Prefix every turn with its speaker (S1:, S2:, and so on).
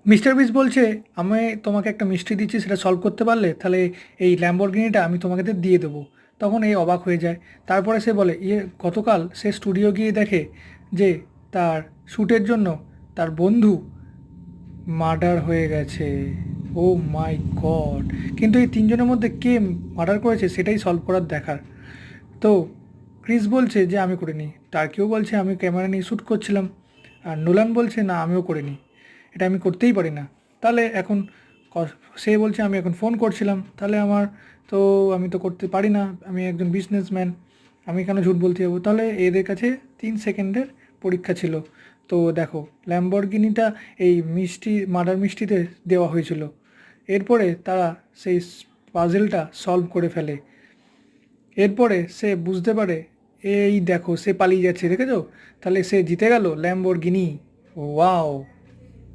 S1: Mister বিস বলছে, আমি তোমাকে একটা মিষ্টি দিচ্ছি, সেটা সলভ করতে পারলে তাহলে এই ল্যাম্বরগিনিটা আমি তোমাকে দিয়ে দেবো। তখন এই অবাক হয়ে যায়। তারপরে সে বলে, গতকাল সে স্টুডিও গিয়ে দেখে যে তার শ্যুটের জন্য তার বন্ধু মার্ডার হয়ে গেছে। ও মাই গড! কিন্তু এই তিনজনের মধ্যে কে মার্ডার করেছে সেটাই সলভ করার দেখার। তো ক্রিস বলছে যে আমি করিনি, টার্কিও বলছে আমি ক্যামেরা নিয়ে শ্যুট করছিলাম, আর নোলান বলছে না আমিও করিনি, এটা আমি করতেই পারি না। তাহলে এখন সে বলছে আমি এখন ফোন করছিলাম, তাহলে তো আমি তো করতে পারি না, আমি একজন বিজনেসম্যান, আমি কেন ঝুট বলতে যাবো? তাহলে এদের কাছে 3 সেকেন্ডের পরীক্ষা ছিল। তো দেখো, ল্যাম্বরগিনিটা এই মার্ডার মিষ্টিতে দেওয়া হয়েছিল। এরপরে তারা সেই পাজেলটা সলভ করে ফেলে। এরপরে সে বুঝতে পারে, এই দেখো সে পালিয়ে যাচ্ছে, দেখেছো? তাহলে সে জিতে গেল ল্যাম্বরগিনি। ওয়াও!